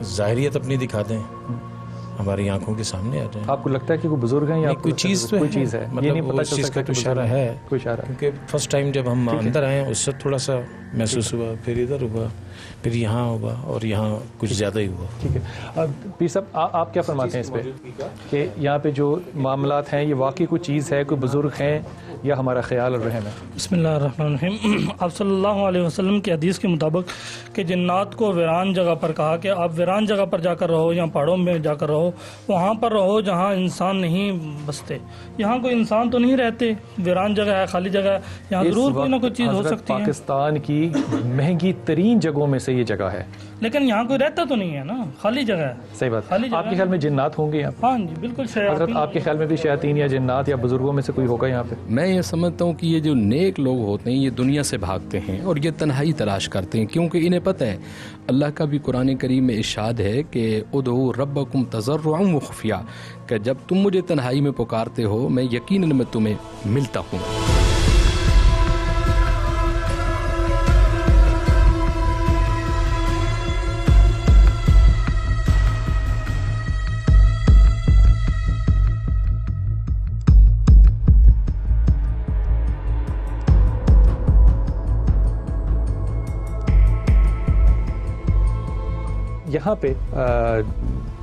ज़ाहिरियत अपनी दिखा दें, हमारी आंखों के सामने आ जाए। आपको लगता है कि कोई बुजुर्ग हैं या कोई चीज़ तो कोई चीज़ है, मतलब ये नहीं पता उस चल चीज़ सकता का तो कि इशारा है, कोई इशारा है। क्योंकि फर्स्ट टाइम जब हम अंदर आए उससे थोड़ा सा महसूस हुआ, फिर इधर हुआ, फिर यहाँ हुआ और यहाँ कुछ ज़्यादा ही हुआ। ठीक है, अब पीर साहब आप क्या फरमाते हैं इस पे कि यहाँ पे जो मामलात हैं ये वाकई कोई चीज़ है, कोई बुजुर्ग हैं या हमारा ख्याल और रहम है? बिस्मिल्लाहिर्रहमानिर्रहीम। आप सल्लल्लाहु अलैहि वसल्लम की हदीस के मुताबिक कि जिन्नात को वीरान जगह पर कहा कि आप वीरान जगह पर जाकर रहो या पहाड़ों में जाकर रहो, वहाँ पर रहो जहाँ इंसान नहीं बसते। यहाँ कोई इंसान तो नहीं रहते, वीरान जगह है, खाली जगह है, यहाँ ज़रूर कोई ना कोई चीज़ हो सकती है। पाकिस्तान की महंगी तरीन जगहों में से ये जगह है, लेकिन यहाँ कोई रहता तो नहीं है ना, खाली जगह है। सही बात। खाली आपके ख्याल में जिन्नात होंगे यहाँ? हाँ जी बिल्कुल। हज़रत आपके ख्याल में भी शयातीन या जिन्नात या बुजुर्गों में से कोई होगा यहाँ पे? मैं ये समझता हूँ कि ये जो नेक लोग होते हैं ये दुनिया से भागते हैं और ये तन्हाई तलाश करते हैं, क्योंकि इन्हें पता है अल्लाह का भी कुरान करीम में इरशाद है कि उदऊ रब्बकुम तज़र्रुअन व खुफिया, कि जब तुम मुझे तन्हाई में पुकारते हो मैं यकीनन मैं तुम्हें मिलता हूँ। यहाँ पे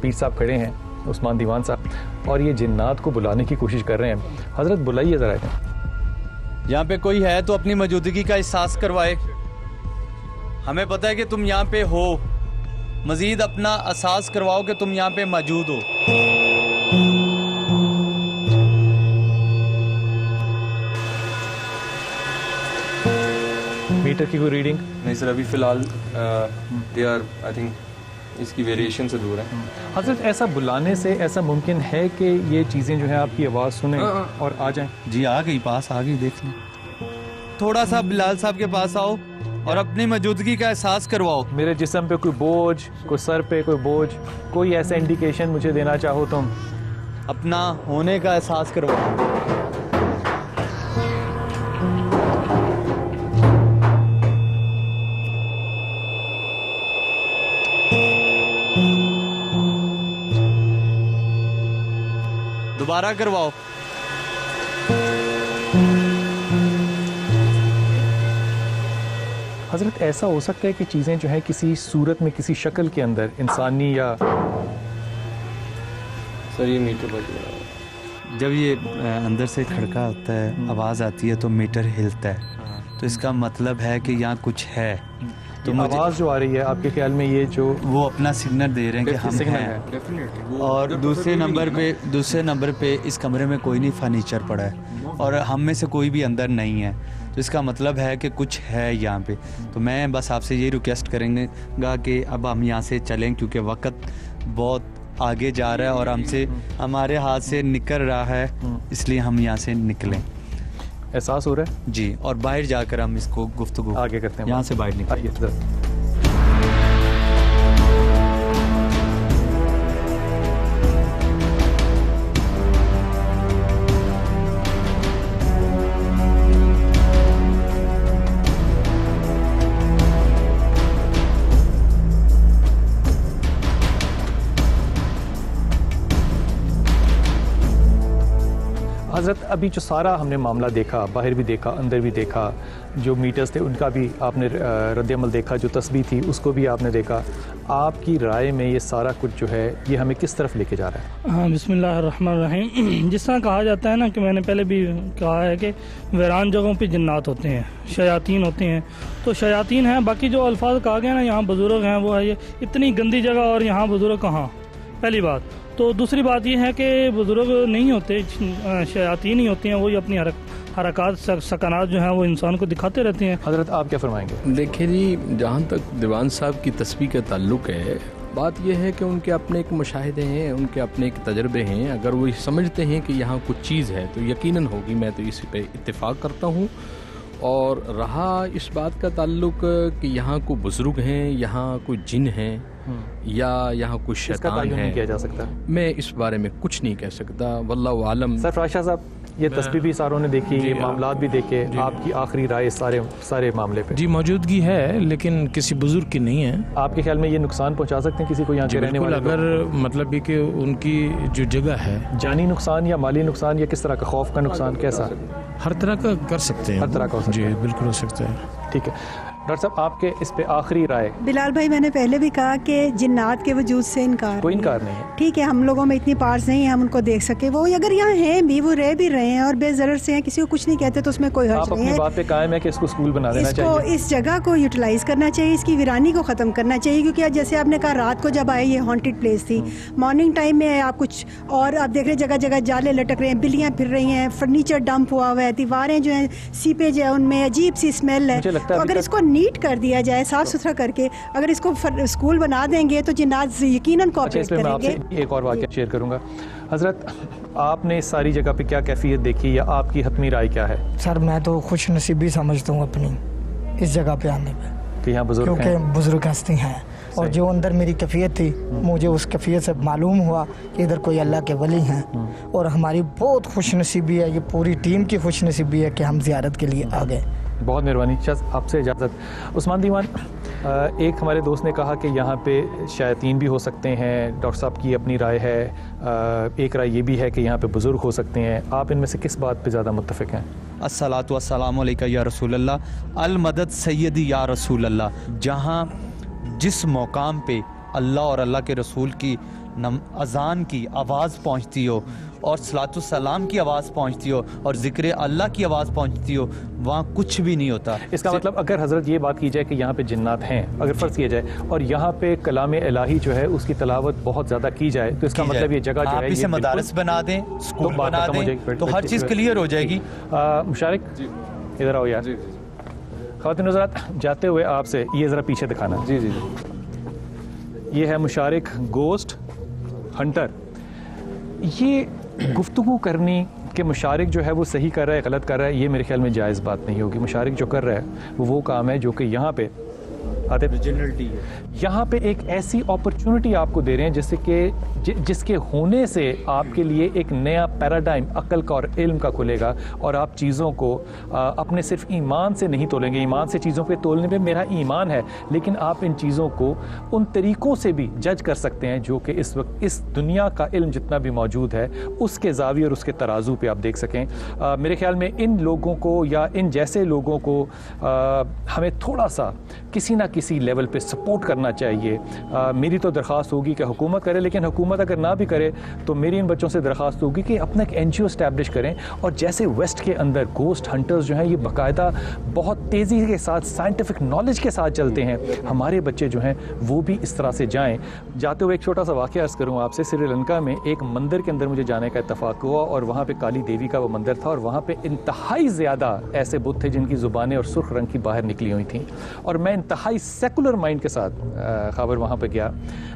पीर साहब खड़े हैं, उस्मान दीवान साहब, और ये जिन्नात को बुलाने की कोशिश कर रहे हैं। हज़रत बुलाइए ज़रा। यहाँ पे कोई है तो अपनी मौजूदगी का एहसास करवाए। हमें पता है कि तुम यहाँ पे हो, मज़ीद अपना एहसास करवाओ कि तुम यहाँ पे मौजूद हो। मीटर की कोई रीडिंग नहीं सर, अभी फ़िलहाल दे आर आई थिंक इसकी वेरिएशन से दूर है। हज़रत ऐसा बुलाने से ऐसा मुमकिन है कि ये चीज़ें जो है आपकी आवाज़ सुने और आ जाएं? जी आ गई, पास आ गई, देख लें। थोड़ा सा बिलाल साहब के पास आओ और अपनी मौजूदगी का एहसास करवाओ। मेरे जिस्म पे कोई बोझ, कोई सर पे कोई बोझ, कोई ऐसा इंडिकेशन मुझे देना चाहो तुम। अपना होने का एहसास करवाओ। दोबारा करवाओ। हज़रत ऐसा हो सकता है कि चीज़ें जो है किसी सूरत में, किसी शक्ल के अंदर इंसानी या सर ये मीटर बज रहा है। जब ये अंदर से खड़का होता है, आवाज़ आती है तो मीटर हिलता है, तो इसका मतलब है कि यहाँ कुछ है। तो आवाज़ जो आ रही है आपके ख्याल में ये जो वो अपना सिग्नल दे रहे हैं कि हम हैं। और दूसरे नंबर पे इस कमरे में कोई नहीं फर्नीचर पड़ा है और हम में से कोई भी अंदर नहीं है, तो इसका मतलब है कि कुछ है यहाँ पे। तो मैं बस आपसे यही रिक्वेस्ट करेंगे कि अब हम यहाँ से चलें, क्योंकि वक्त बहुत आगे जा रहा है और हमारे हाथ से निकल रहा है, इसलिए हम यहाँ से निकलें। एहसास हो रहा है जी, और बाहर जाकर हम इसको गुफ्तगू आगे करते हैं। यहाँ से बाहर निकलिए। हज़रत अभी जो सारा हमने मामला देखा, बाहर भी देखा, अंदर भी देखा, जो मीटर्स थे उनका भी आपने रद्द-ए-अमल देखा, जो तस्बीह थी उसको भी आपने देखा। आपकी राय में ये सारा कुछ जो है ये हमें किस तरफ लेके जा रहा है? हाँ, बिस्मिल्लाहिर्रहमानिर्रहीम। जिस तरह कहा जाता है ना कि मैंने पहले भी कहा है कि वीरान जगहों पे जिन्नात होते हैं, शयातीन होते हैं। तो शयातीन हैं, बाकी जो अल्फाज कहा गया ना यहाँ बुज़ुर्ग हैं, वो है ये इतनी गंदी जगह और यहाँ बुज़ुर्ग कहाँ, पहली बात। तो दूसरी बात ये है कि बुज़ुर्ग नहीं होते, शयातीन ही होती हैं, वही अपनी हरकत सकनात जो हैं वो इंसान को दिखाते रहते हैं। हज़रत आप क्या फरमाएंगे? देखिए जी, जहाँ तक दीवान साहब की तस्बीह का ताल्लुक़ है, बात यह है कि उनके अपने एक मुशाहिदे हैं, उनके अपने एक तजर्बे हैं। अगर वो समझते हैं कि यहाँ कुछ चीज़ है तो यकीनन होगी, मैं तो इस पे इत्तेफाक करता हूँ। और रहा इस बात का ताल्लुक कि यहाँ कोई बुज़ुर्ग हैं, यहाँ कोई जिन हैं या यहाँ कुछ शैतान है, नहीं किया जा सकता। मैं इस बारे में कुछ नहीं कह सकता, वल्लाहु आलम। सरफराज शाह साहब ये तस्बीह भी सारों ने देखी, ये मामलात भी देखे, आपकी आखिरी राय सारे मामले पे? जी मौजूदगी है, लेकिन किसी बुजुर्ग की नहीं है। आपके ख्याल में ये नुकसान पहुंचा सकते हैं किसी को यहाँ के रहने वाले? अगर मतलब ये कि उनकी जो जगह है, जानी नुकसान या माली नुकसान या किस तरह का, खौफ का नुकसान, कैसा? हर तरह का कर सकते हैं, हर तरह का हो सकता है। जी बिल्कुल हो सकता है। ठीक है डॉक्टर साहब, आपके इस पे आखिरी राय? बिलाल भाई, मैंने पहले भी कहा कि जिन्नात के वजूद से इनकार, कोई इनकार नहीं है। ठीक है, हम लोगों में इतनी पार्स नहीं है हम उनको देख सके। वो अगर यहाँ हैं भी, वो रह भी रहे हैं और बेज़रर से हैं, किसी को कुछ नहीं कहते, तो उसमें कोई हर्ज नहीं है। आप अपनी बात पे कायम है कि इसको स्कूल बना देना चाहिए, इस जगह को यूटिलाइज करना चाहिए, इसकी वीरानी को ख़त्म करना चाहिए। क्योंकि आज जैसे आपने कहा, रात को जब आए ये हॉन्टेड प्लेस थी, मॉर्निंग टाइम में आप कुछ और आप देख रहे, जगह जगह जाले लटक रहे हैं, बिल्लियाँ फिर रही हैं, फर्नीचर डंप हुआ हुआ है, दीवारें जो हैं सीपेज है, उनमें अजीब सी स्मेल है। तो अगर इसको नीट कर दिया जाए, साफ सुथरा करके, अगर इसको स्कूल बना देंगे तो जिन्नात यकीनन कोऑपरेट करेंगे। मैं आपसे एक और वाक़या शेयर करूंगा। हजरत, आपने इस सारी जगह पे क्या कैफियत देखी या आपकी हतमी राय क्या है? सर मैं तो खुश नसीबी समझता हूँ अपनी इस जगह पे आने पे, कि यहाँ बुजुर्ग हैं, क्योंकि बुजुर्ग हस्ती हैं, और जो अंदर मेरी कैफियत थी, मुझे उस कैफियत से मालूम हुआ कि इधर कोई अल्लाह के वली हैं, और हमारी बहुत खुश नसीबी है, ये पूरी टीम की खुश नसीबी है कि हम ज़ियारत के लिए आ गए। बहुत मेहरबानी। आपसे इजाज़त। उस्मान दीवान, एक हमारे दोस्त ने कहा कि यहाँ पे शयातीन भी हो सकते हैं, डॉक्टर साहब की अपनी राय है, एक राय ये भी है कि यहाँ पे बुज़ुर्ग हो सकते हैं। आप इनमें से किस बात पे ज़्यादा मुत्तफ़िक़ हैं? अस्सलातु वस्सलामु अलैका या रसूल अल्लाह, अल मदद सैयदी या रसूल अल्लाह। जहाँ जिस मकाम पे अल्लाह और अल्लाह के रसूल की अज़ान की आवाज़ पहुँचती हो, और सलातु सलाम की आवाज़ पहुँचती हो, और ज़िक्र अल्लाह की आवाज़ पहुँचती हो, वहाँ कुछ भी नहीं होता। इसका मतलब अगर हज़रत ये बात की जाए कि यहाँ पे जिन्नात हैं, अगर फ़र्ज़ किया जाए, और यहाँ पे कलाम इलाही जो है उसकी तलावत बहुत ज़्यादा की जाए, तो इसका मतलब ये जगह जो है, इसे मदारस बना दें, स्कूल बना दें, तो हर चीज़ क्लियर हो जाएगी। मुशारिक, इधर आओ यार। ख़वातीन हज़रात, जाते हुए आपसे ये ज़रा पीछे दिखाना। जी जी, ये है मुशारिक गोस्ट हंटर। ये गुफ्तगू करनी कि मुशारिक जो है वो सही कर रहा है, गलत कर रहा है, ये मेरे ख्याल में जायज़ बात नहीं होगी। मुशारिक जो कर रहा है वो काम है जो कि यहाँ पे आते यहाँ पे एक ऐसी अपॉर्चुनिटी आपको दे रहे हैं जिसके होने से आपके लिए एक नया पैराडाइम अक्ल का और इल्म का खुलेगा, और आप चीज़ों को अपने सिर्फ ईमान से नहीं तोलेंगे। ईमान से चीज़ों पे तोलने में मेरा ईमान है, लेकिन आप इन चीज़ों को उन तरीक़ों से भी जज कर सकते हैं जो कि इस वक्त इस दुनिया का इल्म जितना भी मौजूद है उसके ज़ाविये और उसके तराजू पे आप देख सकें। मेरे ख्याल में इन लोगों को या इन जैसे लोगों को हमें थोड़ा सा किसी ना किसी लेवल पे सपोर्ट करना चाहिए। मेरी तो दरख्वास्त होगी कि हुकूमत करे, लेकिन हुकूमत अगर ना भी करे तो मेरी इन बच्चों से दरख्वास्त होगी कि अपना एक NGO इस्टेब्लिश करें, और जैसे वेस्ट के अंदर गोस्ट हंटर्स जो हैं ये बाकायदा बहुत तेज़ी के साथ साइंटिफिक नॉलेज के साथ चलते हैं, हमारे बच्चे जो हैं वो भी इस तरह से जाएँ। जाते हुए एक छोटा सा वाक़या अर्ज़ करूँ आपसे। श्रीलंका में एक मंदिर के अंदर मुझे जाने का इत्तफ़ाक़ हुआ, और वहाँ पर काली देवी का वो मंदिर था, और वहाँ पर इंतहाई ज़्यादा ऐसे बुत थे जिनकी ज़ुबानें और सुर्ख रंग की बाहर निकली हुई थी, और मैं इंतहाई सेकुलर माइंड के साथ खबर वहाँ पे गया।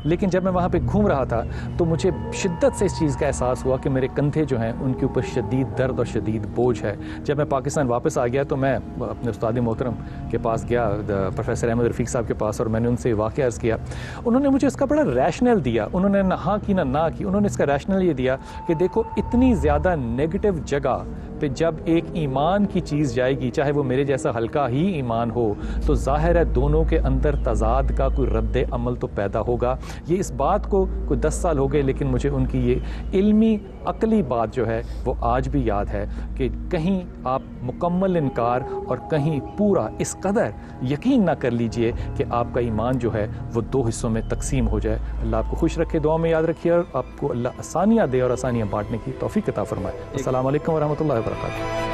लेकिन जब मैं वहाँ पे घूम रहा था तो मुझे शिद्दत से इस चीज़ का एहसास हुआ कि मेरे कंधे जो हैं उनके ऊपर शदीद दर्द और शदीद बोझ है। जब मैं पाकिस्तान वापस आ गया तो मैं अपने उस्ताद मोहतरम के पास गया, प्रोफेसर अहमद रफ़ीक साहब के पास, और मैंने उनसे वाक़या अर्ज़ किया। उन्होंने मुझे इसका बड़ा रैशनल दिया। उन्होंने ना हाँ की ना की, उन्होंने इसका रैशनल ये दिया कि देखो, इतनी ज़्यादा नेगेटिव जगह पे जब एक ईमान की चीज़ जाएगी, चाहे वो मेरे जैसा हल्का ही ईमान हो, तो ज़ाहिर है दोनों के अंदर तज़ाद का कोई रद्द अमल तो पैदा होगा। ये इस बात को कोई 10 साल हो गए, लेकिन मुझे उनकी ये इल्मी अकली बात जो है वो आज भी याद है कि कहीं आप मुकम्मल इनकार और कहीं पूरा इस कदर यकीन ना कर लीजिए कि आपका ईमान जो है वो 2 हिस्सों में तकसीम हो जाए। अल्लाह आपको खुश रखे, दुआ में याद रखिए, और आपको अल्लाह आसानियाँ दे और आसानियाँ बांटने की तौफीक अता फरमाए। अस्सलाम वालेकुम व रहमतुल्लाहि व बरकातुहू।